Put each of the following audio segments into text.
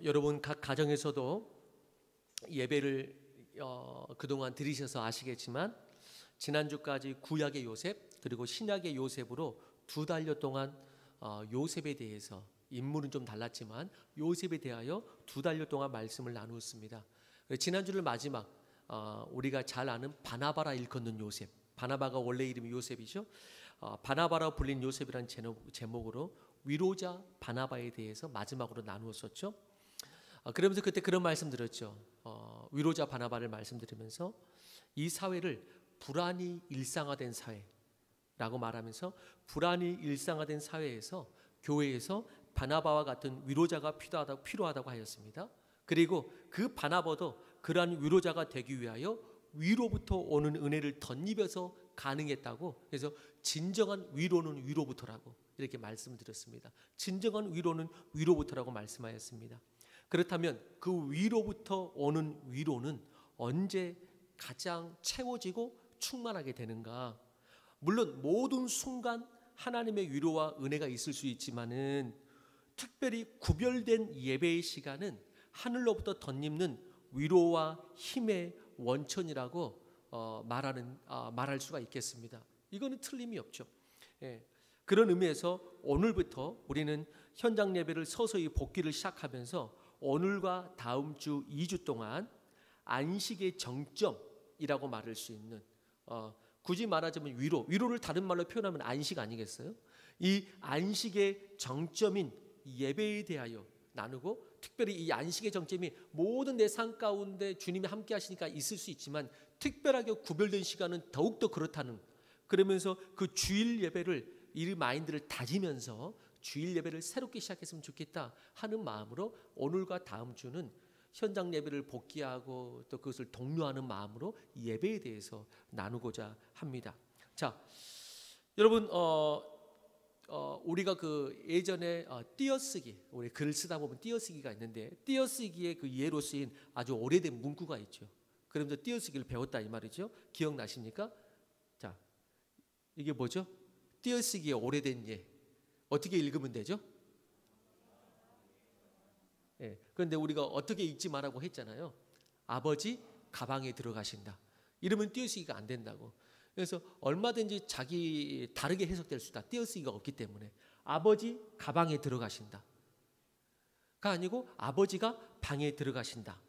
여러분 각 가정에서도 예배를 그동안 들으셔서 아시겠지만 지난주까지 구약의 요셉 그리고 신약의 요셉으로 2달여 동안 요셉에 대해서 인물은 좀 달랐지만 요셉에 대하여 2달여 동안 말씀을 나누었습니다. 지난주를 마지막 우리가 잘 아는 바나바라 일컫는 요셉, 바나바가 원래 이름이 요셉이죠. 바나바라 불린 요셉이라는 제목으로 위로자 바나바에 대해서 마지막으로 나누었었죠. 그러면서 그때 그런 말씀 드렸죠. 위로자 바나바를 말씀드리면서 이 사회를 불안이 일상화된 사회라고 말하면서 불안이 일상화된 사회에서 교회에서 바나바와 같은 위로자가 필요하다고 하였습니다. 그리고 그 바나바도 그러한 위로자가 되기 위하여 위로부터 오는 은혜를 덧입어서 가능했다고. 그래서 진정한 위로는 위로부터라고 이렇게 말씀드렸습니다. 진정한 위로는 위로부터라고 말씀하였습니다. 그렇다면 그 위로부터 오는 위로는 언제 가장 채워지고 충만하게 되는가? 물론 모든 순간 하나님의 위로와 은혜가 있을 수 있지만은 특별히 구별된 예배의 시간은 하늘로부터 덧입는 위로와 힘의 원천이라고 말할 수가 있겠습니다. 이거는 틀림이 없죠. 그런 의미에서 오늘부터 우리는 현장 예배를 서서히 복귀를 시작하면서 오늘과 다음 주 2주 동안 안식의 정점이라고 말할 수 있는 굳이 말하자면 위로를 다른 말로 표현하면 안식 아니겠어요? 이 안식의 정점인 예배에 대하여 나누고 특별히 이 안식의 정점이 모든 내 삶 가운데 주님이 함께 하시니까 있을 수 있지만 특별하게 구별된 시간은 더욱더 그렇다는, 그러면서 그 주일 예배를 이 마인드를 다지면서 주일 예배를 새롭게 시작했으면 좋겠다 하는 마음으로 오늘과 다음 주는 현장 예배를 복귀하고 또 그것을 독려하는 마음으로 예배에 대해서 나누고자 합니다. 자, 여러분 우리가 그 예전에 띄어쓰기, 우리 글 쓰다 보면 띄어쓰기가 있는데 띄어쓰기의 그 예로 쓰인 아주 오래된 문구가 있죠. 그러면서 띄어쓰기를 배웠다 이 말이죠. 기억나십니까? 자, 이게 뭐죠? 띄어쓰기의 오래된 예. 어떻게 읽으면 되죠? 그런데 우리가 어떻게 읽지 말라고 했잖아요. 아버지 가방에 들어가신다. 이러면 띄어쓰기가 안 된다고. 그래서 얼마든지 자기 다르게 해석될 수 있다. 띄어쓰기가 없기 때문에 아버지 가방에 들어가신다가 아니고 아버지가 방에 들어가신다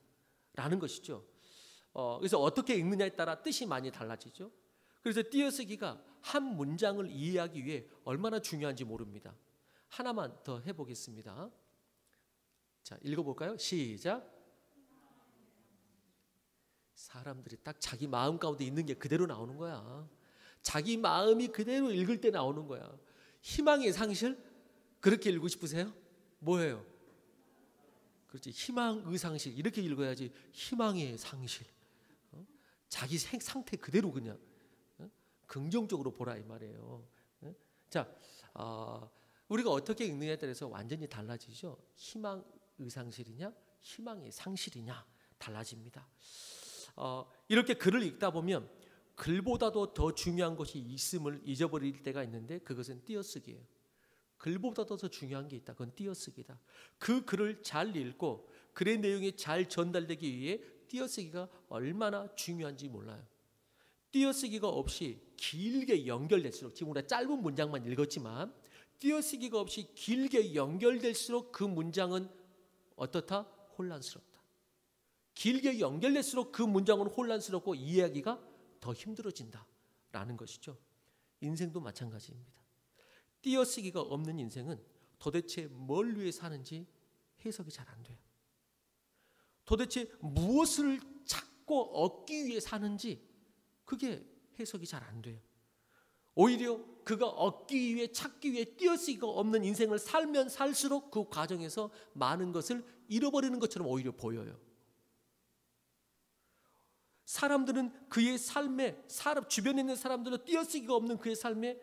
라는 것이죠. 그래서 어떻게 읽느냐에 따라 뜻이 많이 달라지죠. 그래서 띄어쓰기가 한 문장을 이해하기 위해 얼마나 중요한지 모릅니다. 하나만 더 해보겠습니다. 자, 읽어볼까요? 시작. 사람들이 딱 자기 마음 가운데 있는 게 그대로 나오는 거야. 자기 마음이 그대로 읽을 때 나오는 거야. 희망의 상실? 그렇게 읽고 싶으세요? 뭐예요? 그렇지, 희망의 상실 이렇게 읽어야지. 희망의 상실. 자기 상태 그대로 그냥 긍정적으로 보라 이 말이에요. 자, 우리가 어떻게 읽느냐에 따라서 완전히 달라지죠. 희망의 상실이냐 희망의 상실이냐 달라집니다. 이렇게 글을 읽다 보면 글보다도 더 중요한 것이 있음을 잊어버릴 때가 있는데 그것은 띄어쓰기예요. 글보다도 더 중요한 게 있다. 그건 띄어쓰기다. 그 글을 잘 읽고 글의 내용이 잘 전달되기 위해 띄어쓰기가 얼마나 중요한지 몰라요. 띄어쓰기가 없이 길게 연결될수록, 지금 우리가 짧은 문장만 읽었지만 띄어쓰기가 없이 길게 연결될수록 그 문장은 어떻다? 혼란스럽다. 길게 연결될수록 그 문장은 혼란스럽고 이해하기가 더 힘들어진다라는 것이죠. 인생도 마찬가지입니다. 띄어쓰기가 없는 인생은 도대체 뭘 위해 사는지 해석이 잘 안 돼요. 도대체 무엇을 찾고 얻기 위해 사는지 그게 해석이 잘 안 돼요. 오히려 그가 얻기 위해 찾기 위해 띄어쓰기가 없는 인생을 살면 살수록 그 과정에서 많은 것을 잃어버리는 것처럼 오히려 보여요. 사람들은 그의 삶에 주변에 있는 사람들은 띄어쓰기가 없는 그의 삶에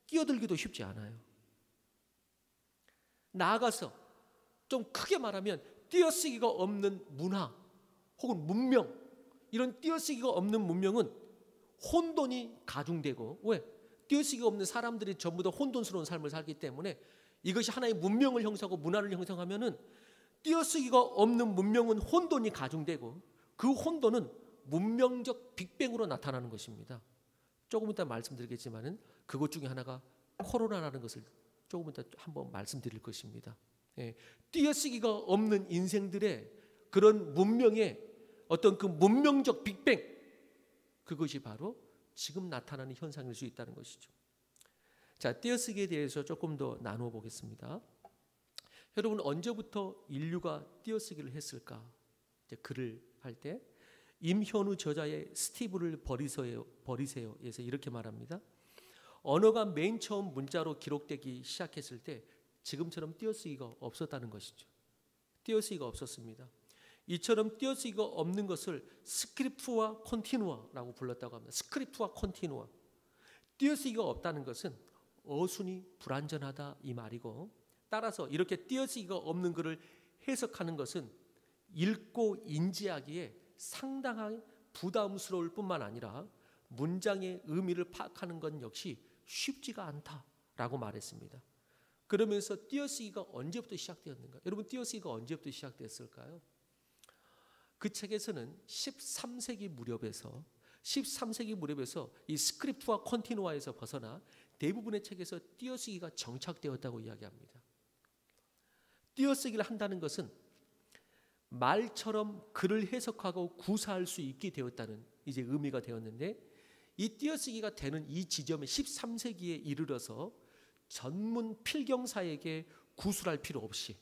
끼어들기도 쉽지 않아요. 나아가서 좀 크게 말하면 띄어쓰기가 없는 문화 혹은 문명, 이런 띄어쓰기가 없는 문명은 혼돈이 가중되고, 왜? 띄어쓰기가 없는 사람들이 전부 다 혼돈스러운 삶을 살기 때문에 이것이 하나의 문명을 형성하고 문화를 형성하면은 띄어쓰기가 없는 문명은 혼돈이 가중되고 그 혼돈은 문명적 빅뱅으로 나타나는 것입니다. 조금 이따 말씀드리겠지만은 그것 중에 하나가 코로나라는 것을 조금 이따 한번 말씀드릴 것입니다. 예, 띄어쓰기가 없는 인생들의 그런 문명의 어떤 그 문명적 빅뱅, 그것이 바로 지금 나타나는 현상일 수 있다는 것이죠. 자, 띄어쓰기에 대해서 조금 더 나누어 보겠습니다. 여러분, 언제부터 인류가 띄어쓰기를 했을까? 이제 글을 할 때 임현우 저자의 스티브를 버리세요에서 이렇게 말합니다. 언어가 맨 처음 문자로 기록되기 시작했을 때 지금처럼 띄어쓰기가 없었다는 것이죠. 띄어쓰기가 없었습니다. 이처럼 띄어쓰기가 없는 것을 스크립트와 컨티누아라고 불렀다고 합니다. 스크립트와 컨티누아. 띄어쓰기가 없다는 것은 어순이 불완전하다 이 말이고, 따라서 이렇게 띄어쓰기가 없는 글을 해석하는 것은 읽고 인지하기에 상당히 부담스러울 뿐만 아니라 문장의 의미를 파악하는 것 역시 쉽지가 않다라고 말했습니다. 그러면서 띄어쓰기가 언제부터 시작되었는가? 여러분, 띄어쓰기가 언제부터 시작됐을까요? 그 책에서는 13세기 무렵에서 이 스크립트와 컨티누아에서 벗어나 대부분의 책에서 띄어쓰기가 정착되었다고 이야기합니다. 띄어쓰기를 한다는 것은 말처럼 글을 해석하고 구사할 수 있게 되었다는 이제 의미가 되었는데, 이 띄어쓰기가 되는 이 지점에 13세기에 이르러서 전문 필경사에게 구술할 필요 없이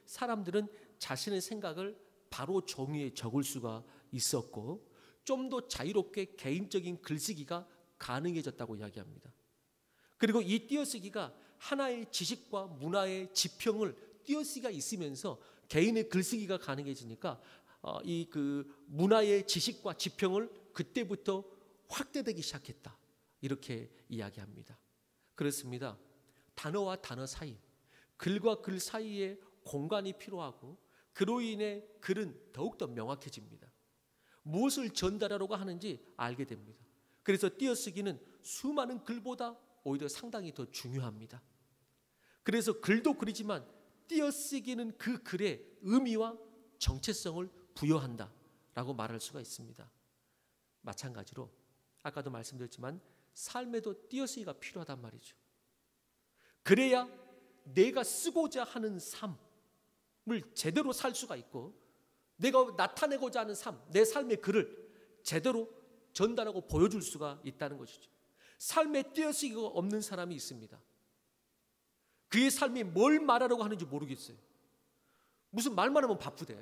사람들은 자신의 생각을 바로 종이에 적을 수가 있었고 좀 더 자유롭게 개인적인 글쓰기가 가능해졌다고 이야기합니다. 그리고 이 띄어쓰기가 하나의 지식과 문화의 지평을 띄어쓰기가 있으면서 개인의 글쓰기가 가능해지니까 이 그 문화의 지식과 지평을 그때부터 확대되기 시작했다, 이렇게 이야기합니다. 그렇습니다. 단어와 단어 사이, 글과 글 사이에 공간이 필요하고 그로 인해 글은 더욱더 명확해집니다. 무엇을 전달하려고 하는지 알게 됩니다. 그래서 띄어쓰기는 수많은 글보다 오히려 상당히 더 중요합니다. 그래서 글도 글이지만 띄어쓰기는 그 글의 의미와 정체성을 부여한다라고 말할 수가 있습니다. 마찬가지로 아까도 말씀드렸지만 삶에도 띄어쓰기가 필요하단 말이죠. 그래야 내가 쓰고자 하는 삶을 제대로 살 수가 있고, 내가 나타내고자 하는 삶, 내 삶의 글을 제대로 전달하고 보여줄 수가 있다는 것이죠. 삶에 띄어쓰기가 없는 사람이 있습니다. 그의 삶이 뭘 말하려고 하는지 모르겠어요. 무슨 말만 하면 바쁘대.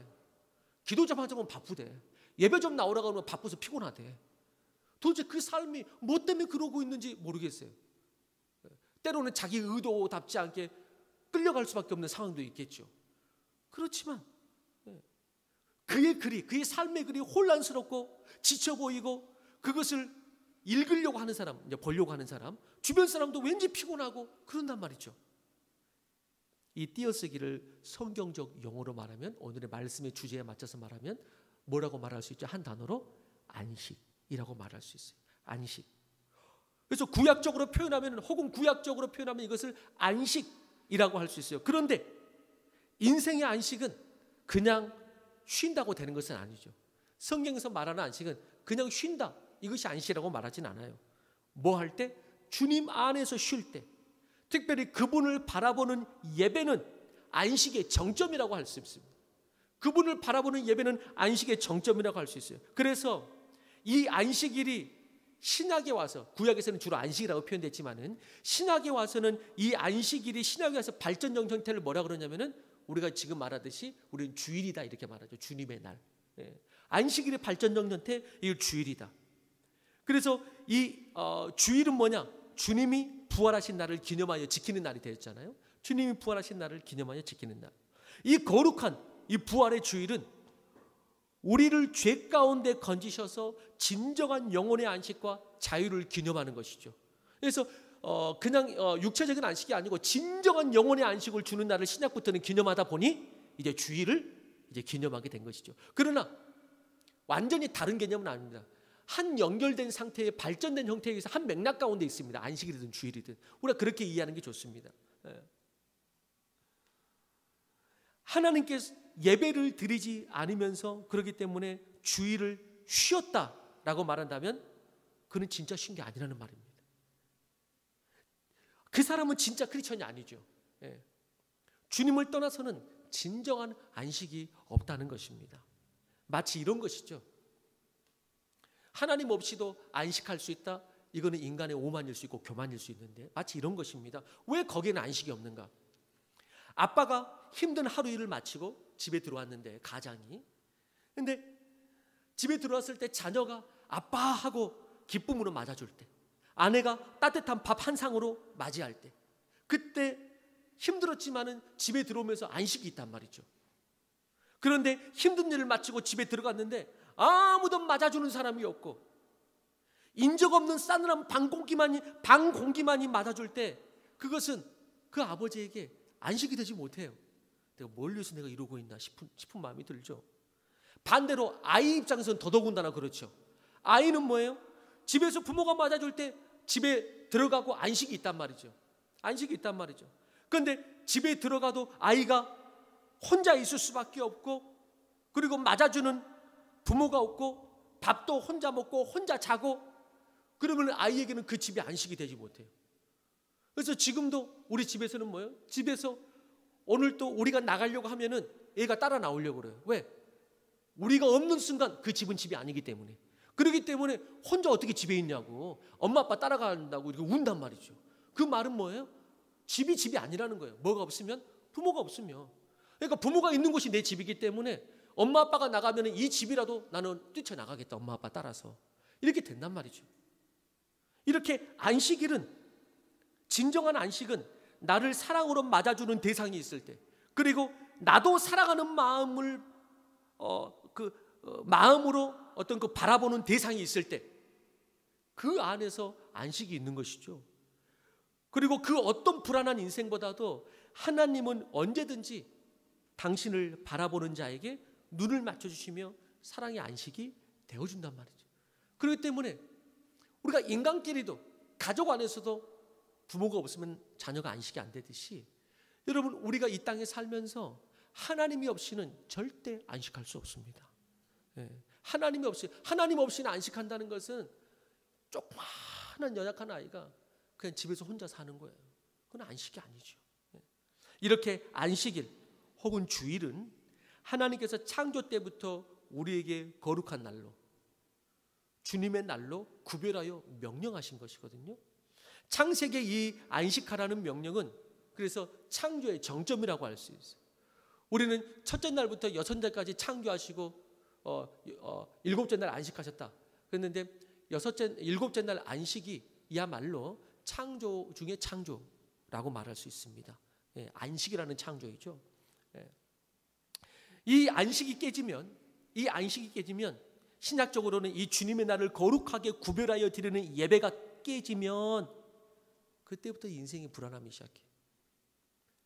기도 좀 하자면 바쁘대. 예배 좀 나오라고 하면 바빠서 피곤하대. 도대체 그 삶이 뭐 때문에 그러고 있는지 모르겠어요. 때로는 자기 의도답지 않게 끌려갈 수밖에 없는 상황도 있겠죠. 그렇지만 그의 글이, 그의 삶의 글이 혼란스럽고 지쳐 보이고 그것을 읽으려고 하는 사람, 이제 보려고 하는 사람, 주변 사람도 왠지 피곤하고 그런단 말이죠. 이 띄어쓰기를 성경적 용어로 말하면, 오늘의 말씀의 주제에 맞춰서 말하면 뭐라고 말할 수 있죠? 한 단어로 안식이라고 말할 수 있어요. 안식. 그래서 구약적으로 표현하면, 혹은 구약적으로 표현하면 이것을 안식이라고 할 수 있어요. 그런데 인생의 안식은 그냥 쉰다고 되는 것은 아니죠. 성경에서 말하는 안식은 그냥 쉰다, 이것이 안식이라고 말하진 않아요. 뭐 할 때? 주님 안에서 쉴 때, 특별히 그분을 바라보는 예배는 안식의 정점이라고 할 수 있습니다. 그분을 바라보는 예배는 안식의 정점이라고 할 수 있어요. 그래서 이 안식일이 신약에 와서, 구약에서는 주로 안식이라고 표현됐지만은 신약에 와서는 이 안식일이 신약에 와서 발전적 형태를 뭐라 그러냐면은 우리가 지금 말하듯이 우리는 주일이다 이렇게 말하죠. 주님의 날. 안식일의 발전적 형태, 이 주일이다. 그래서 이 주일은 뭐냐? 주님이 부활하신 날을 기념하여 지키는 날이 되었잖아요. 주님이 부활하신 날을 기념하여 지키는 날. 이 거룩한 이 부활의 주일은 우리를 죄 가운데 건지셔서 진정한 영혼의 안식과 자유를 기념하는 것이죠. 그래서 그냥 육체적인 안식이 아니고 진정한 영혼의 안식을 주는 날을 신약부터는 기념하다 보니 이제 주일을 이제 기념하게 된 것이죠. 그러나 완전히 다른 개념은 아닙니다. 한 연결된 상태의 발전된 형태에 의해서 한 맥락 가운데 있습니다. 안식일이든 주일이든 우리가 그렇게 이해하는 게 좋습니다. 하나님께서 예배를 드리지 않으면서 그렇기 때문에 주일을 쉬었다라고 말한다면 그는 진짜 쉰 게 아니라는 말입니다. 그 사람은 진짜 크리스천이 아니죠. 주님을 떠나서는 진정한 안식이 없다는 것입니다. 마치 이런 것이죠. 하나님 없이도 안식할 수 있다? 이거는 인간의 오만일 수 있고 교만일 수 있는데 마치 이런 것입니다. 왜 거기에는 안식이 없는가? 아빠가 힘든 하루 일을 마치고 집에 들어왔는데, 가장이, 근데 집에 들어왔을 때 자녀가 아빠 하고 기쁨으로 맞아줄 때, 아내가 따뜻한 밥 한 상으로 맞이할 때, 그때 힘들었지만은 집에 들어오면서 안식이 있단 말이죠. 그런데 힘든 일을 마치고 집에 들어갔는데 아무도 맞아주는 사람이 없고 인적 없는 싸늘한 방 공기만이 맞아줄 때 그것은 그 아버지에게 안식이 되지 못해요. 내가 뭘 위해서 내가 이러고 있나 싶은 마음이 들죠. 반대로 아이 입장에서는 더더군다나 그렇죠. 아이는 뭐예요? 집에서 부모가 맞아줄 때 집에 들어가고 안식이 있단 말이죠. 안식이 있단 말이죠. 그런데 집에 들어가도 아이가 혼자 있을 수밖에 없고, 그리고 맞아주는 부모가 없고, 밥도 혼자 먹고 혼자 자고, 그러면 아이에게는 그 집이 안식이 되지 못해요. 그래서 지금도 우리 집에서는 뭐예요? 집에서 오늘 또 우리가 나가려고 하면은 애가 따라 나오려고 그래요. 왜? 우리가 없는 순간 그 집은 집이 아니기 때문에. 그렇기 때문에 혼자 어떻게 집에 있냐고 엄마 아빠 따라간다고 이렇게 운단 말이죠. 그 말은 뭐예요? 집이 아니라는 거예요. 뭐가 없으면? 부모가 없으면. 그러니까 부모가 있는 곳이 내 집이기 때문에 엄마 아빠가 나가면 이 집이라도 나는 뛰쳐나가겠다, 엄마 아빠 따라서. 이렇게 된단 말이죠. 이렇게 안식일은, 진정한 안식은 나를 사랑으로 맞아주는 대상이 있을 때, 그리고 나도 사랑하는 마음을 마음으로 어떤 그 바라보는 대상이 있을 때 그 안에서 안식이 있는 것이죠. 그리고 그 어떤 불안한 인생보다도 하나님은 언제든지 당신을 바라보는 자에게 눈을 맞춰주시며 사랑의 안식이 되어준단 말이죠. 그렇기 때문에 우리가 인간끼리도, 가족 안에서도 부모가 없으면 자녀가 안식이 안 되듯이, 여러분 우리가 이 땅에 살면서 하나님이 없이는 절대 안식할 수 없습니다. 하나님 없이는 안식한다는 것은 조그마한 연약한 아이가 그냥 집에서 혼자 사는 거예요. 그건 안식이 아니죠. 이렇게 안식일 혹은 주일은 하나님께서 창조 때부터 우리에게 거룩한 날로, 주님의 날로 구별하여 명령하신 것이거든요. 창세기에 이 안식하라는 명령은 그래서 창조의 정점이라고 할 수 있어요. 우리는 첫째 날부터 여섯 날까지 창조하시고 일곱째 날 안식하셨다. 그랬는데 일곱째 날 안식이야말로 창조 중에 창조라고 말할 수 있습니다. 안식이라는 창조이죠. 이 안식이 깨지면 신약적으로는 이 주님의 날을 거룩하게 구별하여 드리는 예배가 깨지면 그때부터 인생이 불안함이 시작해요.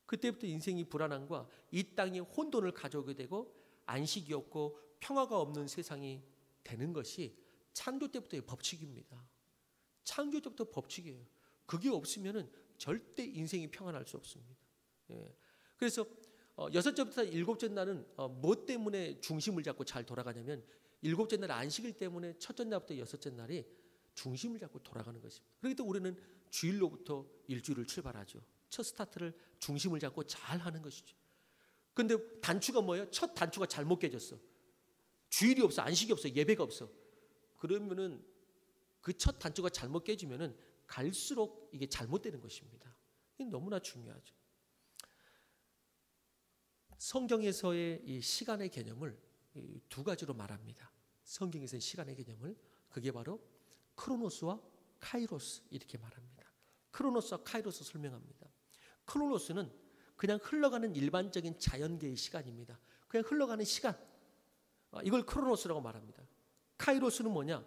그때부터 인생이 불안함과 이 땅에 혼돈을 가져오게 되고 안식이 없고 평화가 없는 세상이 되는 것이 창조 때부터의 법칙입니다. 창조 때부터 법칙이에요. 그게 없으면 절대 인생이 평안할 수 없습니다. 그래서 여섯째부터 일곱째 날은 뭐 때문에 중심을 잡고 잘 돌아가냐면, 일곱째 날 안식일 때문에 첫째 날부터 여섯째 날이 중심을 잡고 돌아가는 것입니다. 그렇기 때문에 우리는 주일로부터 일주일을 출발하죠. 첫 스타트를 중심을 잡고 잘 하는 것이죠. 그런데 단추가 뭐예요? 첫 단추가 잘못 깨졌어. 주일이 없어, 안식이 없어, 예배가 없어. 그러면은 그 첫 단추가 잘못 깨지면은 갈수록 이게 잘못되는 것입니다. 이게 너무나 중요하죠. 성경에서의 이 시간의 개념을 두 가지로 말합니다. 성경에서의 시간의 개념을, 그게 바로 크로노스와 카이로스 이렇게 말합니다. 크로노스와 카이로스 설명합니다. 크로노스는 그냥 흘러가는 일반적인 자연계의 시간입니다. 그냥 흘러가는 시간, 이걸 크로노스라고 말합니다. 카이로스는 뭐냐?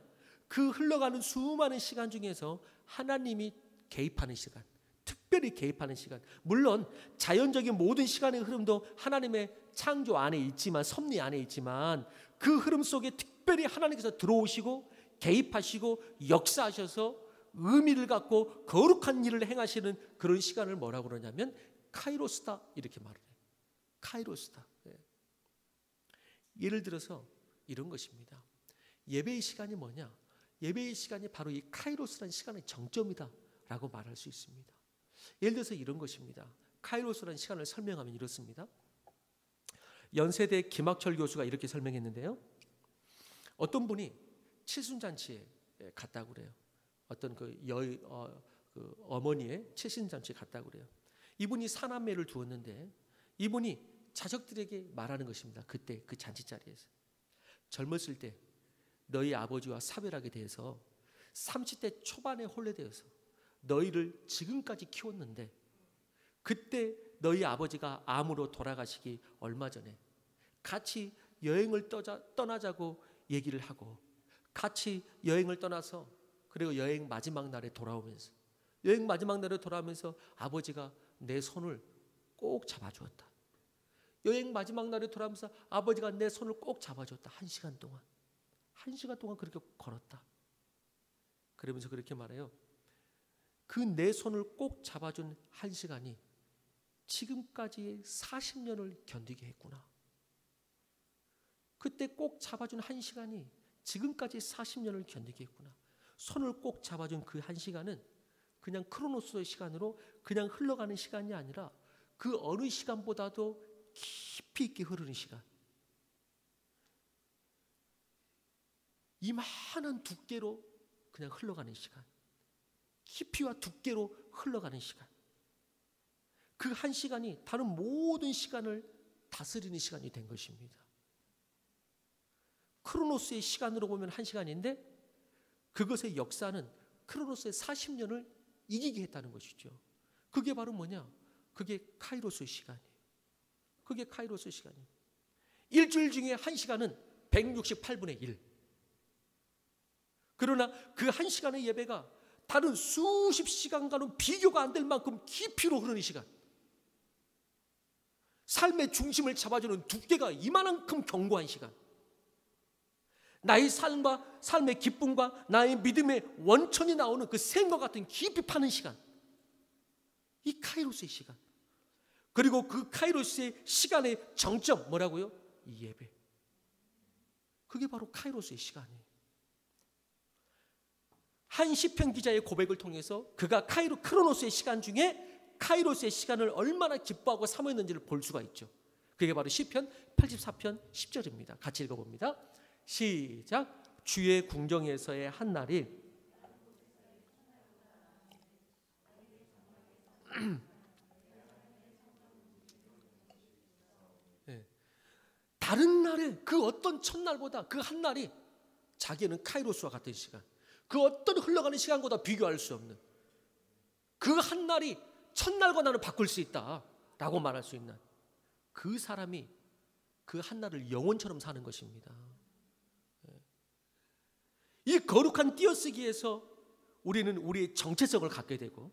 그 흘러가는 수많은 시간 중에서 하나님이 개입하는 시간, 특별히 개입하는 시간. 물론 자연적인 모든 시간의 흐름도 하나님의 창조 안에 있지만, 섭리 안에 있지만, 그 흐름 속에 특별히 하나님께서 들어오시고 개입하시고 역사하셔서 의미를 갖고 거룩한 일을 행하시는 그런 시간을 뭐라고 그러냐면 카이로스다 이렇게 말을 해요. 카이로스다. 예를 들어서 이런 것입니다. 예배의 시간이 뭐냐? 예배의 시간이 바로 이 카이로스라는 시간의 정점이다 라고 말할 수 있습니다. 예를 들어서 이런 것입니다. 카이로스라는 시간을 설명하면 이렇습니다. 연세대 김학철 교수가 이렇게 설명했는데요. 어떤 분이 칠순잔치에 갔다고 그래요. 어떤 그 어머니의 칠순잔치에 갔다고 그래요. 이분이 사남매를 두었는데 이분이 자식들에게 말하는 것입니다. 그때 그 잔치 자리에서 젊었을 때 너희 아버지와 사별하게 돼서 30대 초반에 혼례되어서 너희를 지금까지 키웠는데 그때 너희 아버지가 암으로 돌아가시기 얼마 전에 같이 여행을 떠나자고 얘기를 하고 같이 여행을 떠나서 그리고 여행 마지막 날에 돌아오면서 아버지가 내 손을 꼭 잡아주었다. 여행 마지막 날에 돌아오면서 아버지가 내 손을 꼭 잡아줬다. 1시간 동안 그렇게 걸었다. 그러면서 그렇게 말해요. 그 내 손을 꼭 잡아준 1시간이 지금까지 40년을 견디게 했구나. 그때 꼭 잡아준 1시간이 지금까지 40년을 견디게 했구나. 손을 꼭 잡아준 그 1시간은 그냥 크로노스의 시간으로 그냥 흘러가는 시간이 아니라 그 어느 시간보다도 깊이 있게 흐르는 시간. 이만한 두께로 그냥 흘러가는 시간. 깊이와 두께로 흘러가는 시간. 그 1시간이 다른 모든 시간을 다스리는 시간이 된 것입니다. 크로노스의 시간으로 보면 1시간인데 그것의 역사는 크로노스의 40년을 이기게 했다는 것이죠. 그게 바로 뭐냐? 그게 카이로스의 시간이에요. 그게 카이로스의 시간이에요. 일주일 중에 1시간은 168분의 1. 그러나 그 1시간의 예배가 다른 수십 시간과는 비교가 안 될 만큼 깊이로 흐르는 시간. 삶의 중심을 잡아주는 두께가 이만큼 견고한 시간. 나의 삶과 삶의 기쁨과 나의 믿음의 원천이 나오는 그 샘과 같은 깊이 파는 시간. 이 카이로스의 시간. 그리고 그 카이로스의 시간의 정점 뭐라고요? 이 예배. 그게 바로 카이로스의 시간이에요. 한 시편 기자의 고백을 통해서 그가 크로노스의 시간 중에 카이로스의 시간을 얼마나 기뻐하고 사모했는지를 볼 수가 있죠. 그게 바로 시편 84편 10절입니다. 같이 읽어봅니다. 시작. 주의 궁정에서의 한 날이 다른 날에 그 어떤 첫날보다 그 한 날이 자기는 카이로스와 같은 시간, 그 어떤 흘러가는 시간보다 비교할 수 없는 그 한 날이 첫날과 나는 바꿀 수 있다라고 말할 수 있는 그 사람이 그 한 날을 영혼처럼 사는 것입니다. 이 거룩한 띄어쓰기에서 우리는 우리의 정체성을 갖게 되고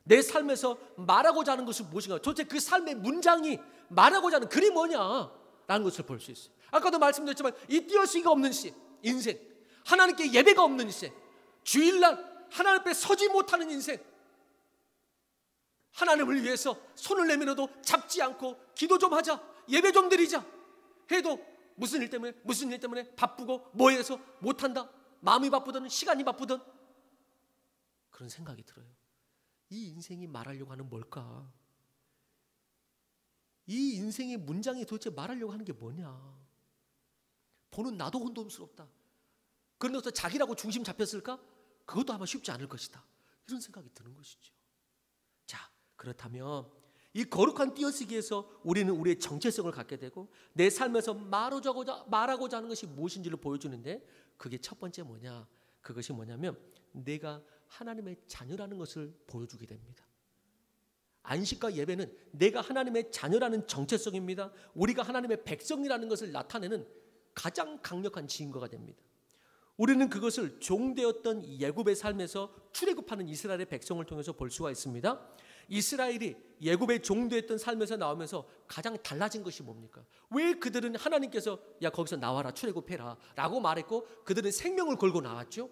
내 삶에서 말하고자 하는 것은 무엇인가, 도대체 그 삶의 문장이 말하고자 하는 글이 뭐냐라는 것을 볼 수 있어요. 아까도 말씀드렸지만 이 띄어쓰기가 없는 인생, 하나님께 예배가 없는 인생, 주일날 하나님 앞에 서지 못하는 인생, 하나님을 위해서 손을 내밀어도 잡지 않고 기도 좀 하자, 예배 좀 드리자 해도 무슨 일 때문에 바쁘고 뭐해서 못한다, 마음이 바쁘든 시간이 바쁘든 그런 생각이 들어요. 이 인생이 말하려고 하는 뭘까? 이 인생의 문장이 도대체 말하려고 하는 게 뭐냐? 보는 나도 혼돈스럽다. 그런데서 자기라고 중심 잡혔을까? 그것도 아마 쉽지 않을 것이다. 이런 생각이 드는 것이죠. 자, 그렇다면 이 거룩한 띄어쓰기에서 우리는 우리의 정체성을 갖게 되고 내 삶에서 말하고자 하는 것이 무엇인지를 보여주는데 그게 첫 번째 뭐냐? 그것이 뭐냐면 내가 하나님의 자녀라는 것을 보여주게 됩니다. 안식과 예배는 내가 하나님의 자녀라는 정체성입니다. 우리가 하나님의 백성이라는 것을 나타내는 가장 강력한 증거가 됩니다. 우리는 그것을 종되었던 예굽의 삶에서 출애굽하는 이스라엘의 백성을 통해서 볼 수가 있습니다. 이스라엘이 예굽의 종되었던 삶에서 나오면서 가장 달라진 것이 뭡니까? 왜 그들은 하나님께서 야 거기서 나와라 출애굽해라 라고 말했고 그들은 생명을 걸고 나왔죠?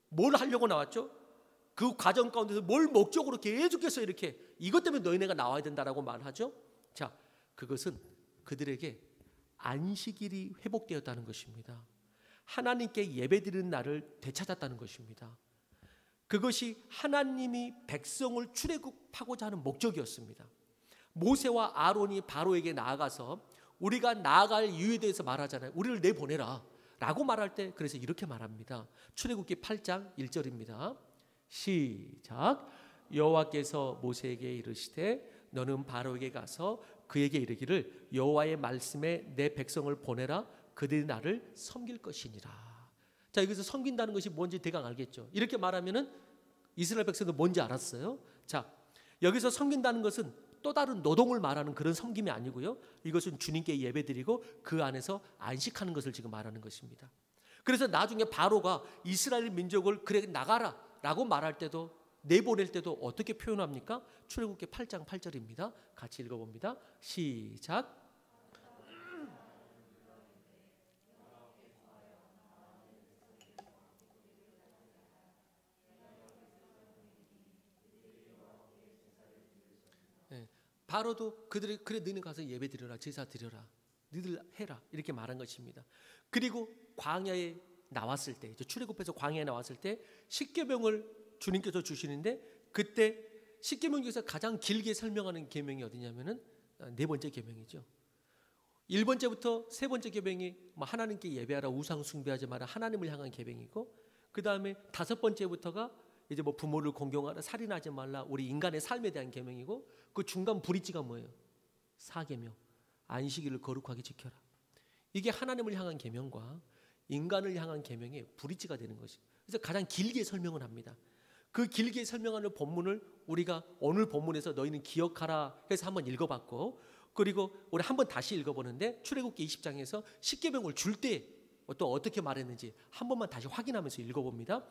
뭘 하려고 나왔죠? 그 과정 가운데서 뭘 목적으로 계속해서 이렇게 이것 때문에 너희네가 나와야 된다라고 말하죠? 자, 그것은 그들에게 안식일이 회복되었다는 것입니다. 하나님께 예배드리는 날을 되찾았다는 것입니다. 그것이 하나님이 백성을 출애굽하고자 하는 목적이었습니다. 모세와 아론이 바로에게 나아가서 우리가 나아갈 이유에 대해서 말하잖아요. 우리를 내보내라 라고 말할 때 그래서 이렇게 말합니다. 출애굽기 8장 1절입니다. 시작. 여호와께서 모세에게 이르시되 너는 바로에게 가서 그에게 이르기를 여호와의 말씀에 내 백성을 보내라. 그들이 나를 섬길 것이니라. 자, 여기서 섬긴다는 것이 뭔지 대강 알겠죠. 이렇게 말하면은 이스라엘 백성들 뭔지 알았어요. 자, 여기서 섬긴다는 것은 또 다른 노동을 말하는 그런 섬김이 아니고요. 이것은 주님께 예배드리고 그 안에서 안식하는 것을 지금 말하는 것입니다. 그래서 나중에 바로가 이스라엘 민족을 그래 나가라 라고 말할 때도, 내보낼 때도 어떻게 표현합니까? 출애굽기 8장 8절입니다. 같이 읽어봅니다. 시작. 바로도 그들이 그래 너희는 가서 예배 드려라, 제사 드려라, 너희들 해라 이렇게 말한 것입니다. 그리고 광야에 나왔을 때, 출애굽해서 광야에 나왔을 때 십계명을 주님께서 주시는데, 그때 십계명 중에서 가장 길게 설명하는 계명이 어디냐면은 네 번째 계명이죠. 1번째부터 세 번째 계명이 하나님께 예배하라, 우상 숭배하지 마라, 하나님을 향한 계명이고, 그 다음에 5번째부터가 이제 부모를 공경하라, 살인하지 말라, 우리 인간의 삶에 대한 계명이고, 그 중간 브릿지가 뭐예요? 4계명, 안식일을 거룩하게 지켜라. 이게 하나님을 향한 계명과 인간을 향한 계명의 브릿지가 되는 것이. 그래서 가장 길게 설명을 합니다. 그 길게 설명하는 본문을 우리가 오늘 본문에서 너희는 기억하라 해서 한번 읽어봤고, 그리고 우리 한번 다시 읽어보는데 출애굽기 20장에서 십계명을 줄 때 또 어떻게 말했는지 한 번만 다시 확인하면서 읽어봅니다.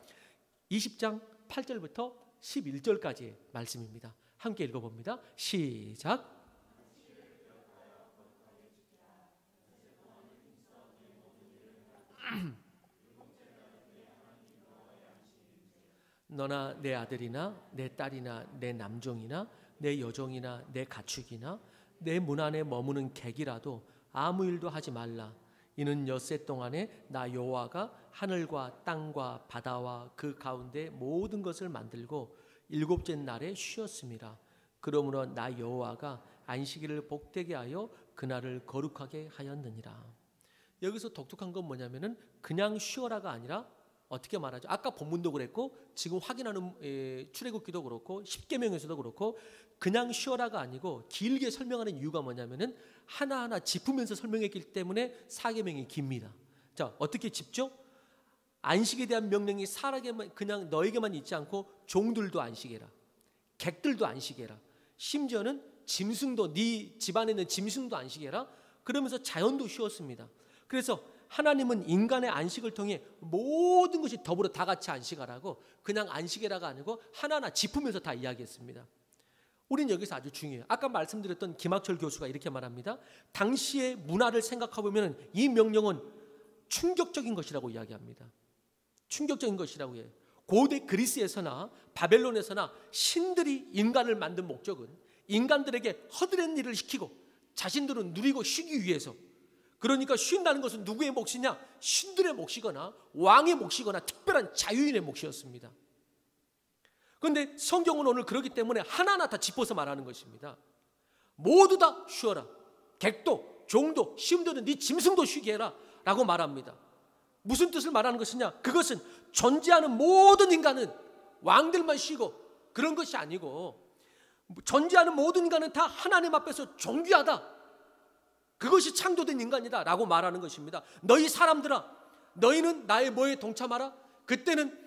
20장 8절부터 11절까지의 말씀입니다. 함께 읽어봅니다. 시작. 너나 내 아들이나 내 딸이나 내 남종이나 내 여종이나 내 가축이나 내 문 안에 머무는 객이라도 아무 일도 하지 말라. 이는 엿새 동안에 나 여호와가 하늘과 땅과 바다와 그 가운데 모든 것을 만들고 일곱째 날에 쉬었음이라. 그러므로 나 여호와가 안식일을 복되게 하여 그날을 거룩하게 하였느니라. 여기서 독특한 건 뭐냐면은 그냥 쉬어라가 아니라 어떻게 말하죠? 아까 본문도 그랬고 지금 확인하는 출애굽기도 그렇고 십계명에서도 그렇고 그냥 쉬어라가 아니고 길게 설명하는 이유가 뭐냐면은 하나하나 짚으면서 설명했기 때문에 4계명이 깁니다. 자, 어떻게 짚죠? 안식에 대한 명령이 사람에게만, 그냥 너에게만 있지 않고 종들도 안식해라, 객들도 안식해라, 심지어는 짐승도, 네 집안에 있는 짐승도 안식해라. 그러면서 자연도 쉬었습니다. 그래서 하나님은 인간의 안식을 통해 모든 것이 더불어 다 같이 안식하라고, 그냥 안식해라가 아니고 하나하나 짚으면서 다 이야기했습니다. 우린 여기서 아주 중요해요. 아까 말씀드렸던 김학철 교수가 이렇게 말합니다. 당시의 문화를 생각해보면 이 명령은 충격적인 것이라고 이야기합니다. 충격적인 것이라고 해요. 고대 그리스에서나 바벨론에서나 신들이 인간을 만든 목적은 인간들에게 허드렛 일을 시키고 자신들은 누리고 쉬기 위해서, 그러니까 쉰다는 것은 누구의 몫이냐? 신들의 몫이거나 왕의 몫이거나 특별한 자유인의 몫이었습니다. 그런데 성경은 오늘 그렇기 때문에 하나하나 다 짚어서 말하는 것입니다. 모두 다 쉬어라. 객도 종도 심지어는 네 짐승도 쉬게 해라 라고 말합니다. 무슨 뜻을 말하는 것이냐? 그것은 존재하는 모든 인간은 왕들만 쉬고 그런 것이 아니고, 존재하는 모든 인간은 다 하나님 앞에서 존귀하다, 그것이 창조된 인간이다 라고 말하는 것입니다. 너희 사람들아, 너희는 나의 뭐에 동참하라. 그때는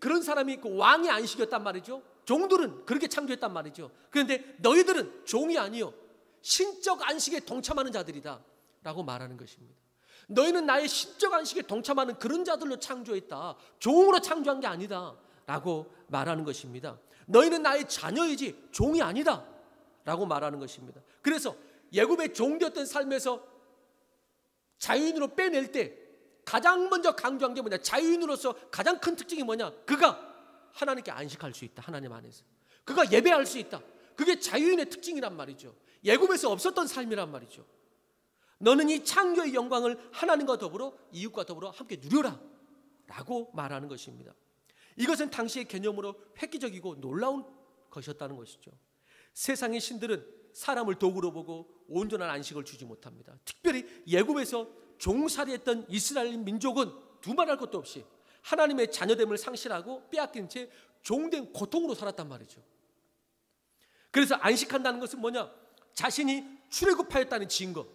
그런 사람이 그 왕의 안식이었단 말이죠. 종들은 그렇게 창조했단 말이죠. 그런데 너희들은 종이 아니요 신적 안식에 동참하는 자들이다 라고 말하는 것입니다. 너희는 나의 신적 안식에 동참하는 그런 자들로 창조했다, 종으로 창조한 게 아니다 라고 말하는 것입니다. 너희는 나의 자녀이지 종이 아니다 라고 말하는 것입니다. 그래서 애굽의 종되었던 삶에서 자유인으로 빼낼 때 가장 먼저 강조한 게 뭐냐? 자유인으로서 가장 큰 특징이 뭐냐? 그가 하나님께 안식할 수 있다. 하나님 안에서 그가 예배할 수 있다. 그게 자유인의 특징이란 말이죠. 애굽에서 없었던 삶이란 말이죠. 너는 이 창조의 영광을 하나님과 더불어 이웃과 더불어 함께 누려라 라고 말하는 것입니다. 이것은 당시의 개념으로 획기적이고 놀라운 것이었다는 것이죠. 세상의 신들은 사람을 도구로 보고 온전한 안식을 주지 못합니다. 특별히 애굽에서 종살이했던 이스라엘 민족은 두말할 것도 없이 하나님의 자녀됨을 상실하고 빼앗긴 채 종된 고통으로 살았단 말이죠. 그래서 안식한다는 것은 뭐냐? 자신이 출애굽하였다는 증거.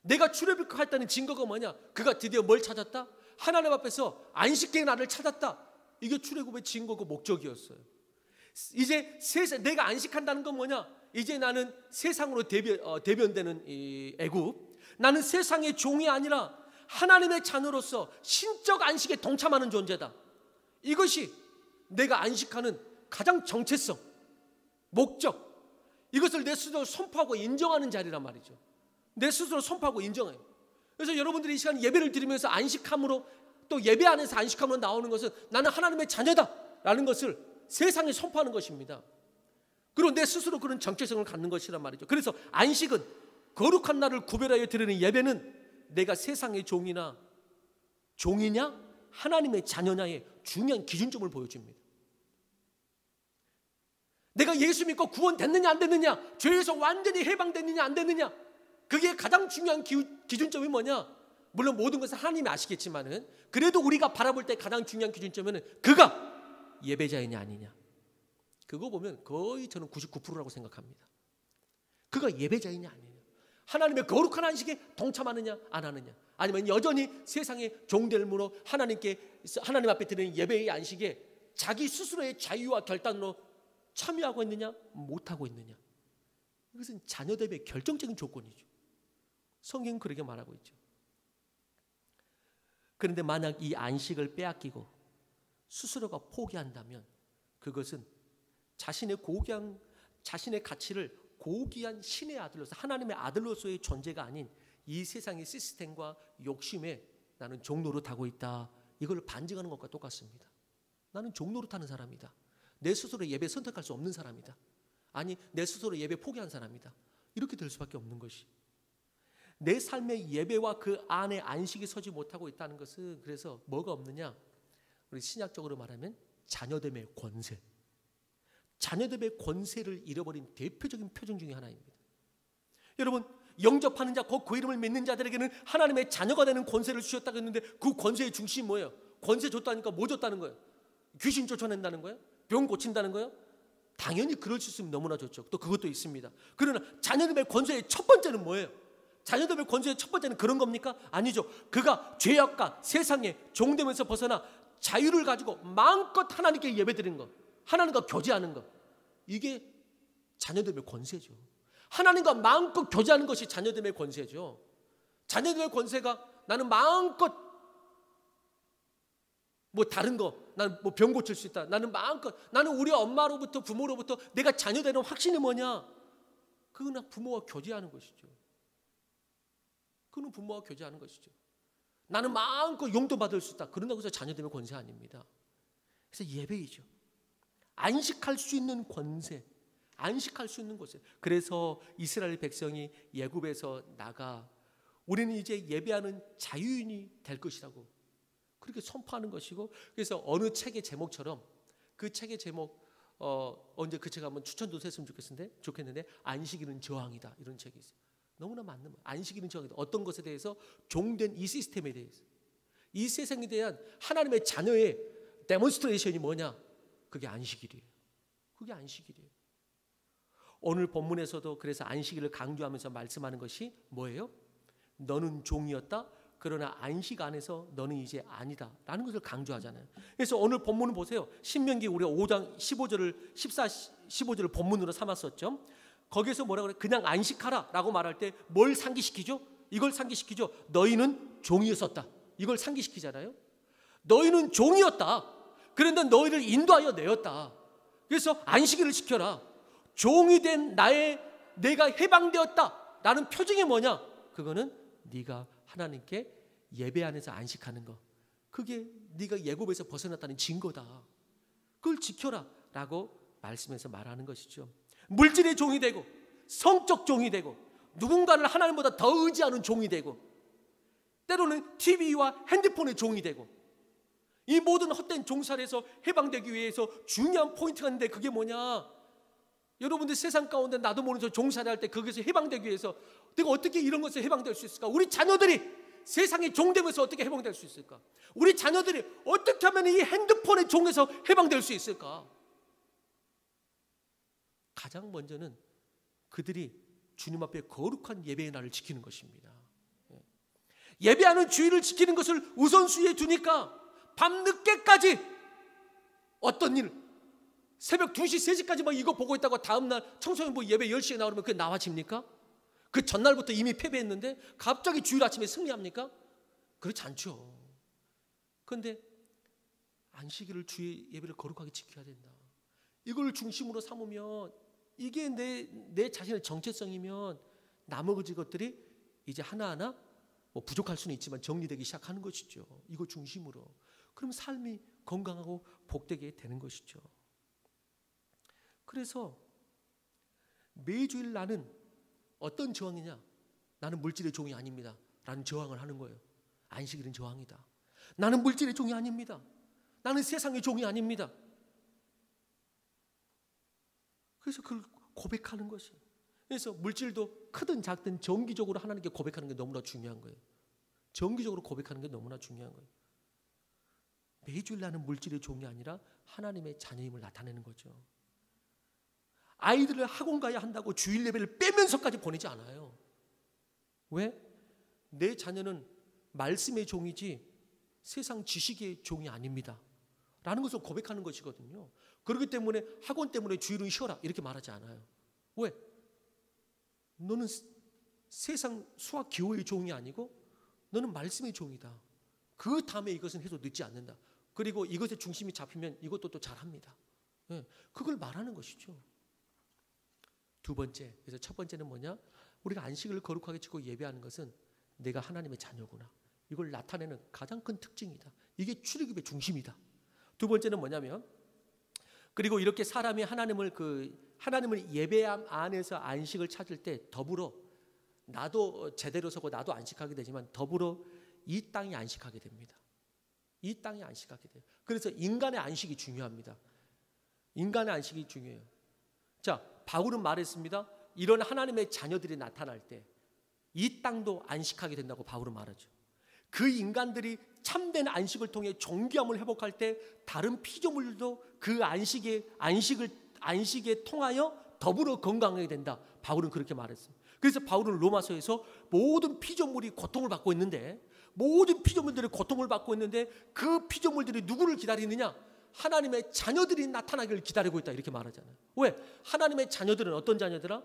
내가 출애굽하였다는 증거가 뭐냐? 그가 드디어 뭘 찾았다? 하나님 앞에서 안식된 나를 찾았다. 이게 출애굽의 증거고 목적이었어요. 이제 내가 안식한다는 건 뭐냐? 이제 나는 세상으로 대변되는 이 애굽, 나는 세상의 종이 아니라 하나님의 자녀로서 신적 안식에 동참하는 존재다. 이것이 내가 안식하는 가장 정체성, 목적, 이것을 내 스스로 선포하고 인정하는 자리란 말이죠. 내 스스로 선포하고 인정해요. 그래서 여러분들이 이 시간 예배를 드리면서 안식함으로, 또 예배 안에서 안식함으로 나오는 것은 나는 하나님의 자녀다라는 것을 세상에 선포하는 것입니다. 그리고 내 스스로 그런 정체성을 갖는 것이란 말이죠. 그래서 안식은, 거룩한 날을 구별하여 드리는 예배는 내가 세상의 종이냐 하나님의 자녀냐의 중요한 기준점을 보여줍니다. 내가 예수 믿고 구원됐느냐 안 됐느냐, 죄에서 완전히 해방됐느냐 안 됐느냐, 그게 가장 중요한 기준점이 뭐냐? 물론 모든 것은 하나님이 아시겠지만은, 그래도 우리가 바라볼 때 가장 중요한 기준점은 그가 예배자이냐 아니냐. 그거 보면 거의 저는 99%라고 생각합니다. 그가 예배자이냐 아니냐, 하나님의 거룩한 안식에 동참하느냐 안 하느냐, 아니면 여전히 세상의 종들므로 하나님 앞에 드리는 예배의 안식에 자기 스스로의 자유와 결단으로 참여하고 있느냐 못하고 있느냐. 이것은 자녀됨의 결정적인 조건이죠. 성경은 그렇게 말하고 있죠. 그런데 만약 이 안식을 빼앗기고 스스로가 포기한다면 그것은 자신의 가치를 고귀한 신의 아들로서, 하나님의 아들로서의 존재가 아닌 이 세상의 시스템과 욕심에 나는 종노릇하고 있다, 이걸 반증하는 것과 똑같습니다. 나는 종노릇하는 사람이다. 내 스스로 예배 선택할 수 없는 사람이다. 아니, 내 스스로 예배 포기한 사람이다. 이렇게 될 수밖에 없는 것이, 내 삶의 예배와 그 안에 안식이 서지 못하고 있다는 것은, 그래서 뭐가 없느냐? 우리 신약적으로 말하면 자녀됨의 권세, 자녀됨의 권세를 잃어버린 대표적인 표정 중에 하나입니다. 여러분, 영접하는 자, 곧 그 이름을 믿는 자들에게는 하나님의 자녀가 되는 권세를 주셨다고 했는데, 그 권세의 중심이 뭐예요? 권세 줬다니까 뭐 줬다는 거예요? 귀신 쫓아낸다는 거예요? 병 고친다는 거예요? 당연히 그럴 수 있으면 너무나 좋죠. 또 그것도 있습니다. 그러나 자녀됨의 권세의 첫 번째는 뭐예요? 자녀됨의 권세의 첫 번째는 그런 겁니까? 아니죠. 그가 죄악과 세상에 종되면서 벗어나 자유를 가지고 마음껏 하나님께 예배드리는 것, 하나님과 교제하는 것, 이게 자녀됨의 권세죠. 하나님과 마음껏 교제하는 것이 자녀됨의 권세죠. 자녀됨의 권세가 나는 마음껏 뭐 다른 거, 나는 뭐 병 고칠 수 있다, 나는 마음껏, 나는 우리 엄마로부터 부모로부터 내가 자녀되는 확신이 뭐냐? 그건 부모와 교제하는 것이죠. 그는 부모와 교제하는 것이죠. 나는 마음껏 용돈 받을 수 있다, 그런다고 해서 자녀됨의 권세 아닙니다. 그래서 예배이죠. 안식할 수 있는 권세, 안식할 수 있는 곳에. 그래서 이스라엘 백성이 애굽에서 나가 우리는 이제 예배하는 자유인이 될 것이라고 그렇게 선포하는 것이고, 그래서 어느 책의 제목처럼, 그 책의 제목 언제 그 책 한번 추천도 했으면 좋겠는데 안식일은 저항이다, 이런 책이 있어요. 너무나 맞는 말. 안식일은 저항이다. 어떤 것에 대해서? 종된 이 시스템에 대해서, 이 세상에 대한 하나님의 자녀의 데몬스트레이션이 뭐냐? 그게 안식일이에요. 그게 안식일이에요. 오늘 본문에서도 그래서 안식일을 강조하면서 말씀하는 것이 뭐예요? 너는 종이었다, 그러나 안식 안에서 너는 이제 아니다 라는 것을 강조하잖아요. 그래서 오늘 본문을 보세요. 신명기 우리가 5장 15절을 본문으로 삼았었죠. 거기에서 뭐라고 그래요? 그냥 안식하라 라고 말할 때 뭘 상기시키죠? 이걸 상기시키죠. 너희는 종이었었다, 이걸 상기시키잖아요. 너희는 종이었다, 그런데 너희를 인도하여 내었다. 그래서 안식일을 지켜라. 종이 된 내가 해방되었다 라는 표징이 뭐냐? 그거는 네가 하나님께 예배 안에서 안식하는 거, 그게 네가 애굽에서 벗어났다는 증거다. 그걸 지켜라 라고 말씀에서 말하는 것이죠. 물질의 종이 되고 성적 종이 되고 누군가를 하나님보다 더 의지하는 종이 되고 때로는 TV와 핸드폰의 종이 되고 이 모든 헛된 종살에서 해방되기 위해서 중요한 포인트가 있는데 그게 뭐냐? 여러분들 세상 가운데 나도 모르는 저 종살이 할 때 거기서 해방되기 위해서 내가 어떻게 이런 것에서 해방될 수 있을까? 우리 자녀들이 세상의 종되면서 어떻게 해방될 수 있을까? 우리 자녀들이 어떻게 하면 이 핸드폰의 종에서 해방될 수 있을까? 가장 먼저는 그들이 주님 앞에 거룩한 예배의 날을 지키는 것입니다. 예배하는 주일을 지키는 것을 우선순위에 두니까 밤늦게까지 어떤 일, 새벽 2시, 3시까지 막 이거 보고 있다가 다음날 청소년 뭐 예배 10시에 나오면 그게 나와집니까? 그 전날부터 이미 패배했는데 갑자기 주일 아침에 승리합니까? 그렇지 않죠. 그런데 안식일을 주의 예배를 거룩하게 지켜야 된다. 이걸 중심으로 삼으면 이게 내 자신의 정체성이면 나머지 것들이 이제 하나하나 뭐 부족할 수는 있지만 정리되기 시작하는 것이죠. 이거 중심으로. 그럼 삶이 건강하고 복되게 되는 것이죠. 그래서 매주일 나는 어떤 저항이냐? 나는 물질의 종이 아닙니다 라는 저항을 하는 거예요. 안식일은 저항이다. 나는 물질의 종이 아닙니다. 나는 세상의 종이 아닙니다. 그래서 그걸 고백하는 것이. 그래서 물질도 크든 작든 정기적으로 하나님께 고백하는 게 너무나 중요한 거예요. 정기적으로 고백하는 게 너무나 중요한 거예요. 매주일 나는 물질의 종이 아니라 하나님의 자녀임을 나타내는 거죠. 아이들을 학원 가야 한다고 주일 예배를 빼면서까지 보내지 않아요. 왜? 내 자녀는 말씀의 종이지 세상 지식의 종이 아닙니다 라는 것을 고백하는 것이거든요. 그렇기 때문에 학원 때문에 주일은 쉬어라 이렇게 말하지 않아요. 왜? 너는 세상 수학 기호의 종이 아니고 너는 말씀의 종이다. 그 다음에 이것은 해도 늦지 않는다. 그리고 이것의 중심이 잡히면 이것도 또 잘합니다. 그걸 말하는 것이죠. 두 번째, 그래서 첫 번째는 뭐냐? 우리가 안식을 거룩하게 지키고 예배하는 것은 내가 하나님의 자녀구나. 이걸 나타내는 가장 큰 특징이다. 이게 출애굽의 중심이다. 두 번째는 뭐냐면 그리고 이렇게 사람이 하나님을 예배함 안에서 안식을 찾을 때 더불어 나도 제대로 서고 나도 안식하게 되지만 더불어 이 땅이 안식하게 됩니다. 이 땅이 안식하게 돼요. 그래서 인간의 안식이 중요합니다. 인간의 안식이 중요해요. 자, 바울은 말했습니다. 이런 하나님의 자녀들이 나타날 때 이 땅도 안식하게 된다고 바울은 말하죠. 그 인간들이 참된 안식을 통해 존귀함을 회복할 때 다른 피조물들도 그 안식에 통하여 더불어 건강하게 된다. 바울은 그렇게 말했습니다. 그래서 바울은 로마서에서 모든 피조물이 고통을 받고 있는데 모든 피조물들이 고통을 받고 있는데 그 피조물들이 누구를 기다리느냐? 하나님의 자녀들이 나타나기를 기다리고 있다 이렇게 말하잖아요. 왜? 하나님의 자녀들은 어떤 자녀들아?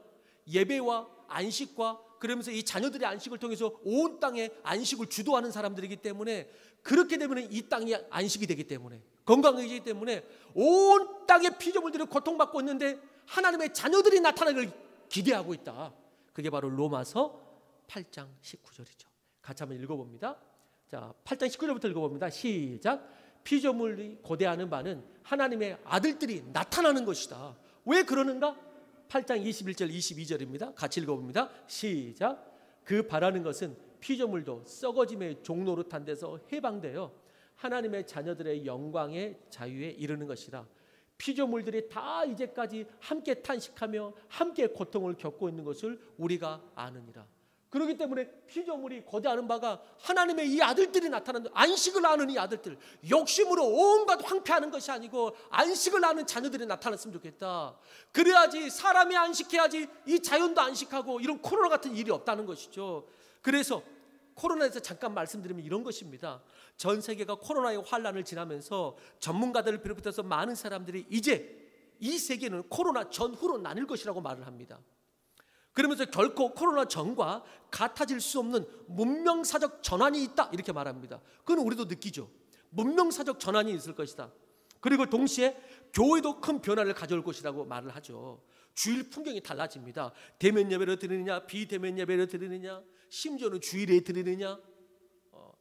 예배와 안식과 그러면서 이 자녀들의 안식을 통해서 온 땅에 안식을 주도하는 사람들이기 때문에 그렇게 되면 이 땅이 안식이 되기 때문에 건강해지기 때문에 온 땅의 피조물들이 고통받고 있는데 하나님의 자녀들이 나타나기를 기대하고 있다. 그게 바로 로마서 8장 19절이죠. 같이 한번 읽어봅니다. 자, 8장 19절부터 읽어봅니다. 시작. 피조물이 고대하는 바는 하나님의 아들들이 나타나는 것이다. 왜 그러는가? 8장 21절 22절입니다. 같이 읽어봅니다. 시작. 그 바라는 것은 피조물도 썩어짐의 종노릇한 데서 해방되어 하나님의 자녀들의 영광의 자유에 이르는 것이라. 피조물들이 다 이제까지 함께 탄식하며 함께 고통을 겪고 있는 것을 우리가 아느니라. 그렇기 때문에 피조물이 고대하는 바가 하나님의 이 아들들이 나타나는 안식을 아는 이 아들들, 욕심으로 온갖 황폐하는 것이 아니고 안식을 아는 자녀들이 나타났으면 좋겠다. 그래야지 사람이 안식해야지 이 자연도 안식하고 이런 코로나 같은 일이 없다는 것이죠. 그래서 코로나에서 잠깐 말씀드리면 이런 것입니다. 전 세계가 코로나의 환란을 지나면서 전문가들을 비롯해서 많은 사람들이 이제 이 세계는 코로나 전후로 나뉠 것이라고 말을 합니다. 그러면서 결코 코로나 전과 같아질 수 없는 문명사적 전환이 있다 이렇게 말합니다. 그건 우리도 느끼죠. 문명사적 전환이 있을 것이다. 그리고 동시에 교회도 큰 변화를 가져올 것이라고 말을 하죠. 주일 풍경이 달라집니다. 대면 예배를 드리느냐 비대면 예배를 드리느냐 심지어는 주일에 드리느냐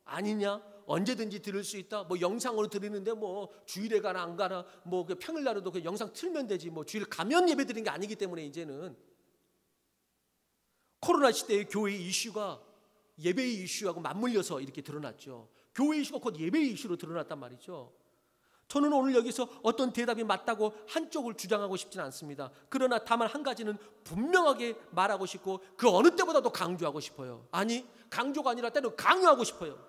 아니냐 언제든지 들을 수 있다. 뭐 영상으로 드리는데 뭐 주일에 가나 안 가나 뭐 평일날에도 그 영상 틀면 되지 뭐 주일 가면 예배 드리는 게 아니기 때문에 이제는 코로나 시대의 교회의 이슈가 예배의 이슈하고 맞물려서 이렇게 드러났죠. 교회의 이슈가 곧 예배의 이슈로 드러났단 말이죠. 저는 오늘 여기서 어떤 대답이 맞다고 한쪽을 주장하고 싶지는 않습니다. 그러나 다만 한 가지는 분명하게 말하고 싶고 그 어느 때보다도 강조하고 싶어요. 아니, 강조가 아니라 때는 강요하고 싶어요.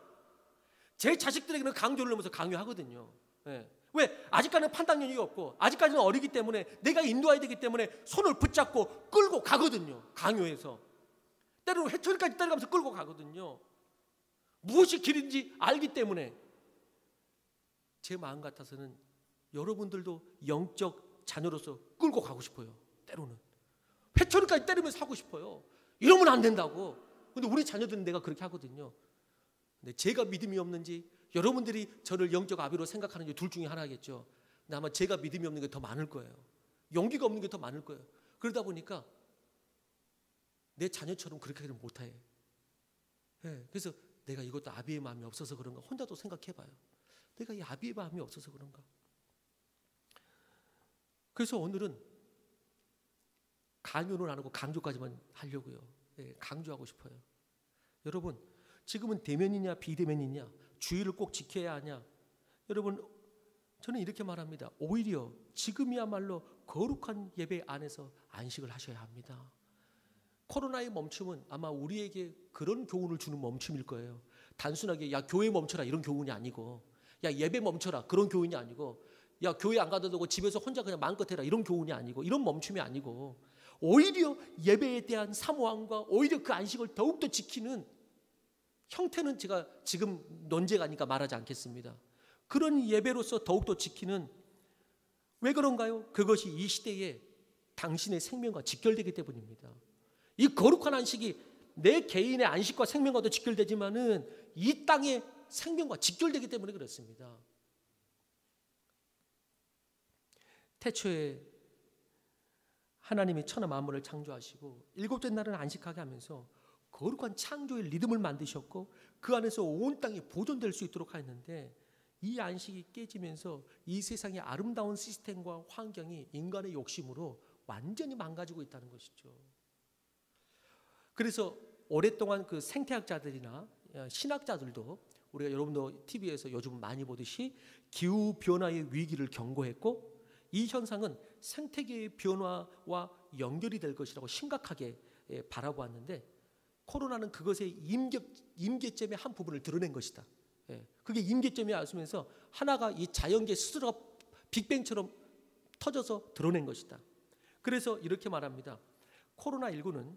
제 자식들에게는 강조를 넘어서 강요하거든요. 네. 왜? 아직까지는 판단력이 없고 아직까지는 어리기 때문에 내가 인도해야 되기 때문에 손을 붙잡고 끌고 가거든요. 강요해서. 때로는 회초리까지 때려가면서 끌고 가거든요. 무엇이 길인지 알기 때문에. 제 마음 같아서는 여러분들도 영적 자녀로서 끌고 가고 싶어요. 때로는 회초리까지 때리면서 하고 싶어요. 이러면 안 된다고. 근데 우리 자녀들은 내가 그렇게 하거든요. 근데 제가 믿음이 없는지 여러분들이 저를 영적 아비로 생각하는지 둘 중에 하나겠죠. 근데 아마 제가 믿음이 없는 게 더 많을 거예요. 용기가 없는 게 더 많을 거예요. 그러다 보니까 내 자녀처럼 그렇게는 못해. 네, 그래서 내가 이것도 아비의 마음이 없어서 그런가 혼자도 생각해봐요. 내가 이 아비의 마음이 없어서 그런가. 그래서 오늘은 강요는 안 하고 강조까지만 하려고요. 네, 강조하고 싶어요. 여러분, 지금은 대면이냐 비대면이냐, 주의를 꼭 지켜야 하냐. 여러분, 저는 이렇게 말합니다. 오히려 지금이야말로 거룩한 예배 안에서 안식을 하셔야 합니다. 코로나의 멈춤은 아마 우리에게 그런 교훈을 주는 멈춤일 거예요. 단순하게 야 교회 멈춰라 이런 교훈이 아니고, 야 예배 멈춰라 그런 교훈이 아니고, 야 교회 안 가도 되고 집에서 혼자 그냥 마음껏 해라 이런 교훈이 아니고, 이런 멈춤이 아니고, 오히려 예배에 대한 사모함과 오히려 그 안식을 더욱더 지키는 형태는 제가 지금 논제가니까 말하지 않겠습니다. 그런 예배로서 더욱더 지키는, 왜 그런가요? 그것이 이 시대에 당신의 생명과 직결되기 때문입니다. 이 거룩한 안식이 내 개인의 안식과 생명과도 직결되지만은 이 땅의 생명과 직결되기 때문에 그렇습니다. 태초에 하나님이 천하 만물을 창조하시고 일곱째 날은 안식하게 하면서 거룩한 창조의 리듬을 만드셨고 그 안에서 온 땅이 보존될 수 있도록 하였는데, 이 안식이 깨지면서 이 세상의 아름다운 시스템과 환경이 인간의 욕심으로 완전히 망가지고 있다는 것이죠. 그래서 오랫동안 그 생태학자들이나 신학자들도, 우리가 여러분도 TV에서 요즘 많이 보듯이 기후 변화의 위기를 경고했고, 이 현상은 생태계의 변화와 연결이 될 것이라고 심각하게 바라보았는데, 코로나는 그것의 임계점의 한 부분을 드러낸 것이다. 그게 임계점이었으면서 하나가 이 자연계 스스로가 빅뱅처럼 터져서 드러낸 것이다. 그래서 이렇게 말합니다. 코로나19는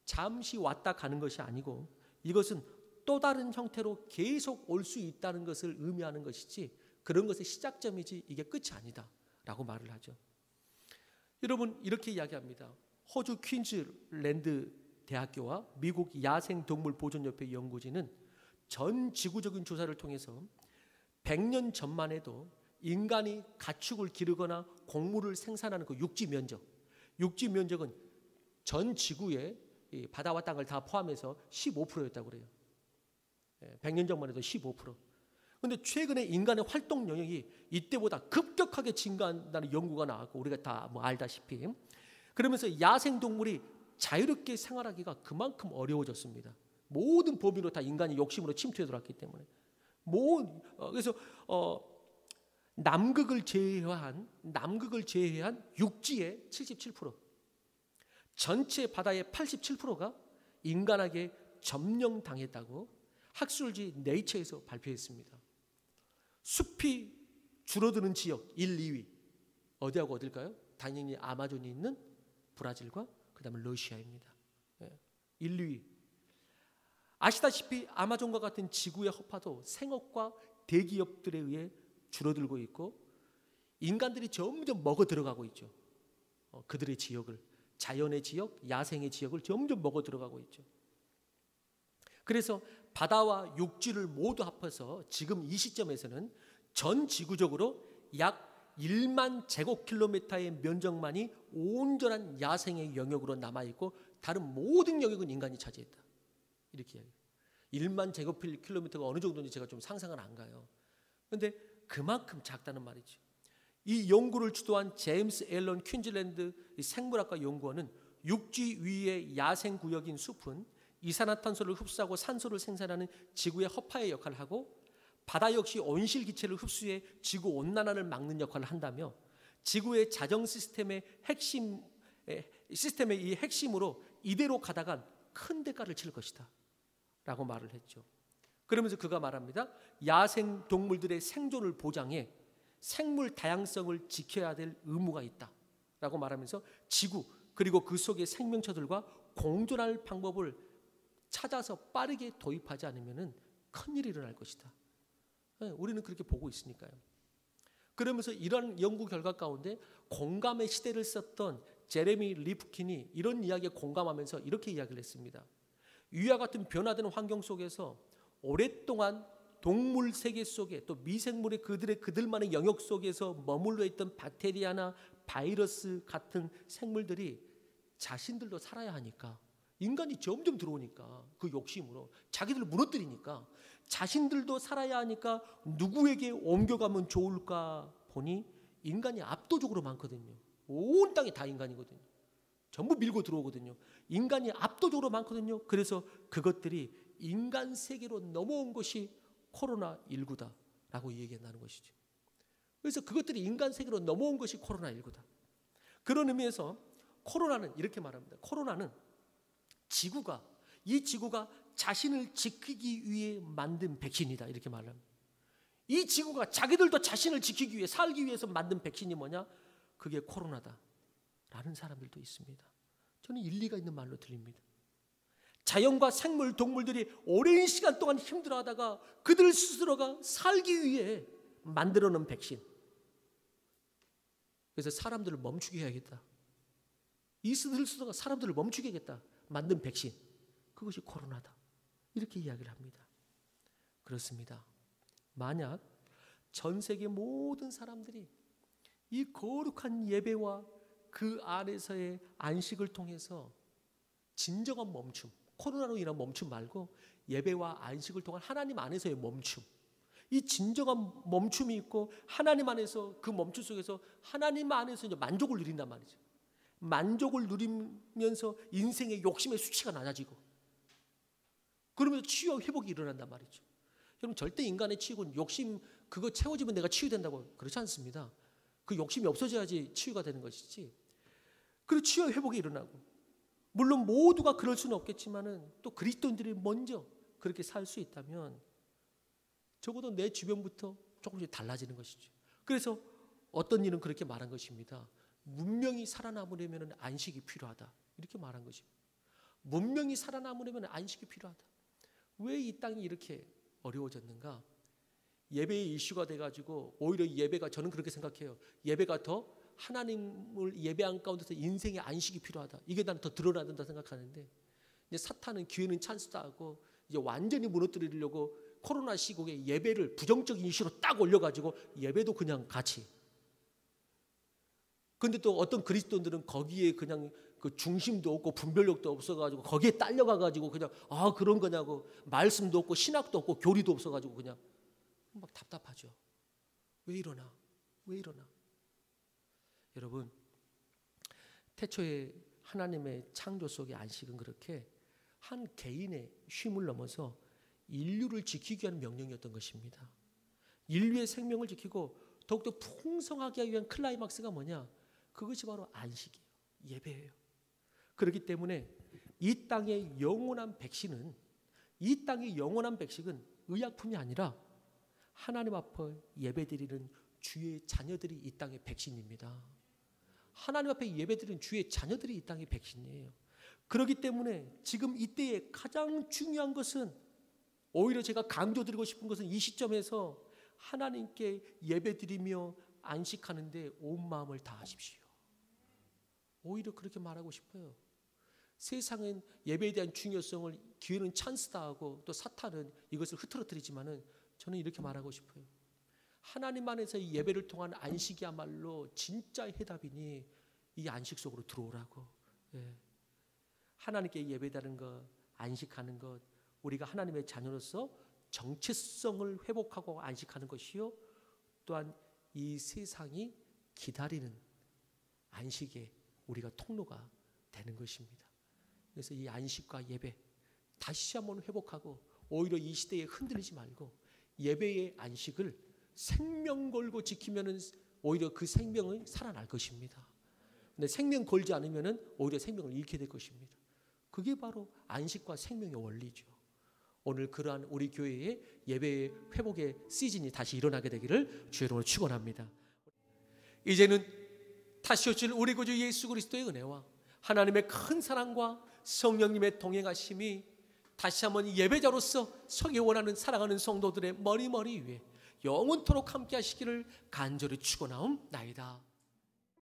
잠시 왔다 가는 것이 아니고 이것은 또 다른 형태로 계속 올 수 있다는 것을 의미하는 것이지, 그런 것의 시작점이지 이게 끝이 아니다 라고 말을 하죠. 여러분, 이렇게 이야기합니다. 호주 퀸즐랜드 대학교와 미국 야생동물보존협회 연구진은 전 지구적인 조사를 통해서 100년 전만 해도 인간이 가축을 기르거나 곡물을 생산하는 그 육지 면적은 전 지구의 바다와 땅을 다 포함해서 15%였다고 그래요. 100년 전만 해도 15%. 그런데 최근에 인간의 활동 영역이 이때보다 급격하게 증가한다는 연구가 나왔고, 우리가 다 뭐 알다시피, 그러면서 야생동물이 자유롭게 생활하기가 그만큼 어려워졌습니다. 모든 범위로 다 인간이 욕심으로 침투해 들어왔기 때문에. 그래서 남극을 제외한 육지의 77%, 전체 바다의 87%가 인간에게 점령당했다고 학술지 네이처에서 발표했습니다. 숲이 줄어드는 지역 1, 2위 어디하고 어딜까요? 당연히 아마존이 있는 브라질과 그 다음에 러시아입니다. 1, 2위. 아시다시피 아마존과 같은 지구의 허파도 생업과 대기업들에 의해 줄어들고 있고 인간들이 점점 먹어 들어가고 있죠. 그들의 지역을, 자연의 지역, 야생의 지역을 점점 먹어 들어가고 있죠. 그래서 바다와 육지를 모두 합해서 지금 이 시점에서는 전 지구적으로 약 1만 제곱킬로미터의 면적만이 온전한 야생의 영역으로 남아있고 다른 모든 영역은 인간이 차지했다. 이렇게 이야기해요. 1만 제곱킬로미터가 어느 정도인지 제가 좀 상상은 안 가요. 그런데 그만큼 작다는 말이죠. 이 연구를 주도한 제임스 앨런 퀸즐랜드 생물학과 연구원은 육지 위의 야생 구역인 숲은 이산화탄소를 흡수하고 산소를 생산하는 지구의 허파의 역할을 하고, 바다 역시 온실기체를 흡수해 지구 온난화를 막는 역할을 한다며, 지구의 자정 시스템의 이 핵심으로 이대로 가다간 큰 대가를 치를 것이다 라고 말을 했죠. 그러면서 그가 말합니다. 야생 동물들의 생존을 보장해 생물 다양성을 지켜야 될 의무가 있다 라고 말하면서 지구 그리고 그 속의 생명체들과 공존할 방법을 찾아서 빠르게 도입하지 않으면 큰일이 일어날 것이다. 우리는 그렇게 보고 있으니까요. 그러면서 이런 연구 결과 가운데 공감의 시대를 썼던 제레미 리프킨이 이런 이야기에 공감하면서 이렇게 이야기를 했습니다. 위와 같은 변화되는 환경 속에서 오랫동안 동물 세계 속에 또 미생물의 그들만의 영역 속에서 머물러 있던 박테리아나 바이러스 같은 생물들이 자신들도 살아야 하니까, 인간이 점점 들어오니까 그 욕심으로 자기들을 무너뜨리니까 자신들도 살아야 하니까 누구에게 옮겨가면 좋을까 보니 인간이 압도적으로 많거든요. 온 땅이 다 인간이거든요. 전부 밀고 들어오거든요. 인간이 압도적으로 많거든요. 그래서 그것들이 인간 세계로 넘어온 것이 코로나19다 라고 얘기한다는 것이죠. 그래서 그것들이 인간 세계로 넘어온 것이 코로나19다. 그런 의미에서 코로나는 이렇게 말합니다. 코로나는 이 지구가 자신을 지키기 위해 만든 백신이다 이렇게 말합니다. 이 지구가 자기들도 자신을 지키기 위해 살기 위해서 만든 백신이 뭐냐? 그게 코로나다 라는 사람들도 있습니다. 저는 일리가 있는 말로 들립니다. 자연과 생물, 동물들이 오랜 시간 동안 힘들어하다가 그들 스스로가 살기 위해 만들어 놓은 백신. 그래서 사람들을 멈추게 해야겠다. 이들 스스로가 사람들을 멈추게 하겠다. 만든 백신. 그것이 코로나다. 이렇게 이야기를 합니다. 그렇습니다. 만약 전 세계 모든 사람들이 이 거룩한 예배와 그 안에서의 안식을 통해서 진정한 멈춤, 코로나로 인한 멈춤 말고 예배와 안식을 통한 하나님 안에서의 멈춤, 이 진정한 멈춤이 있고 하나님 안에서 그 멈춤 속에서 하나님 안에서 이제 만족을 누린단 말이죠. 만족을 누리면서 인생의 욕심의 수치가 낮아지고 그러면서 치유와 회복이 일어난단 말이죠. 여러분 절대 인간의 치유는 욕심 그거 채워지면 내가 치유된다고 그렇지 않습니다. 그 욕심이 없어져야지 치유가 되는 것이지. 그리고 치유와 회복이 일어나고 물론 모두가 그럴 수는 없겠지만은 또 그리스도인들이 먼저 그렇게 살 수 있다면 적어도 내 주변부터 조금씩 달라지는 것이죠. 그래서 어떤 이는 그렇게 말한 것입니다. 문명이 살아남으려면 안식이 필요하다. 이렇게 말한 것입니다. 문명이 살아남으려면 안식이 필요하다. 왜 이 땅이 이렇게 어려워졌는가? 예배의 이슈가 돼가지고 오히려 예배가 저는 그렇게 생각해요. 예배가 더 하나님을 예배한 가운데서 인생의 안식이 필요하다. 이게 나는 더 드러나야 된다 생각하는데 이제 사탄은 기회는 찬스다 하고 이제 완전히 무너뜨리려고 코로나 시국에 예배를 부정적인 이슈로 딱 올려가지고 예배도 그냥 같이. 근데 또 어떤 그리스도인들은 거기에 그냥 그 중심도 없고 분별력도 없어가지고 거기에 딸려가가지고 그냥 그런 거냐고 말씀도 없고 신학도 없고 교리도 없어가지고 그냥 막 답답하죠. 왜 이러나? 왜 이러나? 여러분 태초에 하나님의 창조 속의 안식은 그렇게 한 개인의 쉼을 넘어서 인류를 지키기 위한 명령이었던 것입니다. 인류의 생명을 지키고 더욱더 풍성하게 하기 위한 클라이막스가 뭐냐? 그것이 바로 안식이에요. 예배예요. 그렇기 때문에 이 땅의 영원한 백신은 의약품이 아니라 하나님 앞에 예배드리는 주의 자녀들이 이 땅의 백신입니다. 하나님 앞에 예배드리는 주의 자녀들이 이 땅의 백신이에요. 그렇기 때문에 지금 이때에 가장 중요한 것은 오히려 제가 강조드리고 싶은 것은 이 시점에서 하나님께 예배드리며 안식하는데 온 마음을 다하십시오. 오히려 그렇게 말하고 싶어요. 세상은 예배에 대한 중요성을 기회는 찬스다 하고 또 사탄은 이것을 흐트러뜨리지만은 저는 이렇게 말하고 싶어요. 하나님 안에서 이 예배를 통한 안식이야말로 진짜 해답이니 이 안식 속으로 들어오라고. 하나님께 예배드리는 것, 안식하는 것, 우리가 하나님의 자녀로서 정체성을 회복하고 안식하는 것이요. 또한 이 세상이 기다리는 안식의 우리가 통로가 되는 것입니다. 그래서 이 안식과 예배 다시 한번 회복하고 오히려 이 시대에 흔들리지 말고 예배의 안식을 생명 걸고 지키면은 오히려 그 생명은 살아날 것입니다. 근데 생명 걸지 않으면은 오히려 생명을 잃게 될 것입니다. 그게 바로 안식과 생명의 원리죠. 오늘 그러한 우리 교회의 예배의 회복의 시즌이 다시 일어나게 되기를 주의 이름으로 축원합니다. 이제는 다시 오실 우리 구주 예수 그리스도의 은혜와 하나님의 큰 사랑과 성령님의 동행하심이 다시 한번 예배자로서 서기 원하는 사랑하는 성도들의 머리 위에 영원토록 함께 하시기를 간절히 축원하옵나이다.